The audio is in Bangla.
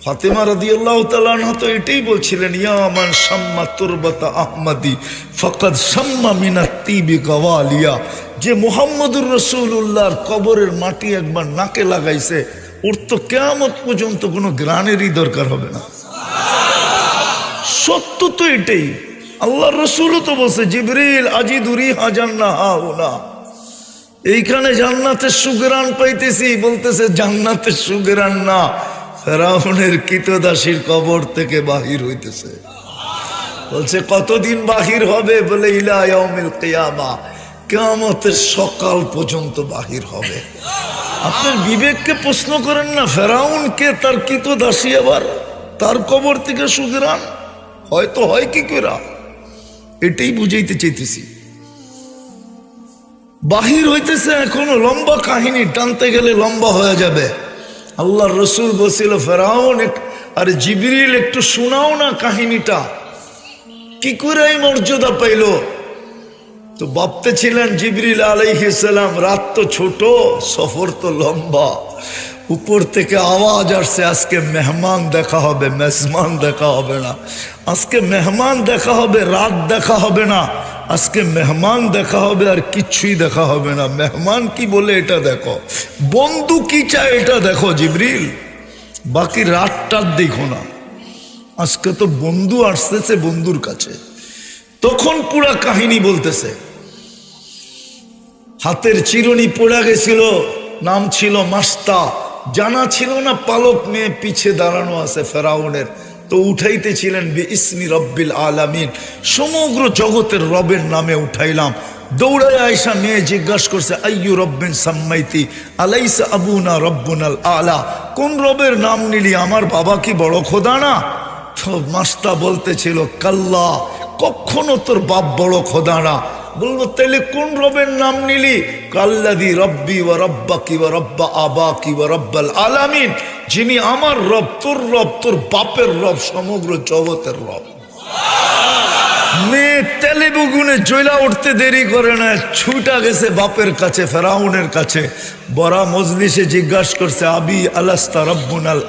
ফাতেমা রাদিয়াল্লাহু তাআলা আনহা তো এটাই বলছিলেন, ইয়া মান শাম্মা তুরবাতা আহমদি ফাকাদ শাম্মা মিনাত তিবি গাওয়ালিয়া, যে মুহাম্মদুর রাসূলুল্লাহর কবরের মাটি একবার নাকে লাগাইছে ওর তো কিয়ামত পর্যন্ত কোনো গ্রানেরই দরকার হবে না। সত্য তো এটাই। আল্লাহর রাসূলও তো বলছে, জিবরিল আজিদু রিহা জান্নাহা, এইখানে জান্নাতের সুগরান পাইতেছি, বলতেছে জান্নাতের সুগরান না, ফেরাউনের কৃতদাসীর কবর থেকে বাহির হইতেছে। বলছে কতদিন বাহির হবে? বলে ইলা ইয়াউমিল কিয়ামা, কিয়ামতের সকাল পর্যন্ত বাহির হবে। আপনার বিবেককে প্রশ্ন করেন না, ফেরাউনকে তার কৃতদাসী আবার তার কবর থেকে সুগরান হয়তো হয় কি করে? এটাই বুঝাইতে চাইতেছি। বাহির হইতেছে, এখনো লম্বা কাহিনী, টানতে গেলে লম্বা হয়ে যাবে। আল্লাহর রসুল বলছিল, ফেরাউন আর জিবরিল একটু শোনাও না কাহিনীটা, কি করে এই মর্যাদা পাইল? তো ভাবতে ছিলেন জিবরিল আলাইহিস সালাম, রাত তো ছোট, সফর তো লম্বা, উপর থেকে আওয়াজ আসছে আজকে মেহমান দেখা হবে, মেজমান দেখা হবে না। আজকে মেহমান দেখা হবে, রাত দেখা হবে না, আজকে মেহমান দেখা হবে আর কিচ্ছুই দেখা হবে না। মেহমান কি বলে এটা দেখো, বন্ধু কি চায় এটা দেখো জিবরিল, বাকি রাতটার দেখো না। আজকে তো বন্ধু আসতেছে বন্ধুর কাছে। তখন পুরা কাহিনী বলতেছে, হাতের চিরুনি পড়ে গেছিল, নাম ছিল মাস্তা, জানা ছিল না পালক মেয়ে পিছে দাঁড়ানো আছে ফেরাউনের। তো উঠাইতেছিলেন বিইসমি রব্বিল আলামিন, সমগ্র জগতের রবের নামে উঠাইলাম। দৌড়ায় আয়সা মেয়ে জিজ্ঞাসা করছে, আইয়ু রব্বিন সাম্মাইতি আলাইসা আবুনা রব্বুনাল আলা, কোন রবের নাম নিলি, আমার বাবা কি বড় খোদা না? তো মাস্তা বলতেছিল, কাল্লা, কখনো তোর বাপ বড় খোদা না। বলবো তাইলে কোন রবের নাম নিলি? কাল্লাদি রব্বি ওয়া রব্বাকি ওয়া রব্বা আবাকি ওয়া রব্বাল আলামিন, যিনি আমার রব, তোর বাপের রব, সমগ্র জগতের রব। মেয়ে তেলে বুগুনে জ্বলা উঠতে দেরি করে না, ছুটা গেছে বাপের কাছে, ফেরাউনের কাছে। বড়া মজলিসে জিজ্ঞাসা করছে, আবি আলাস্তা রব্বুনাল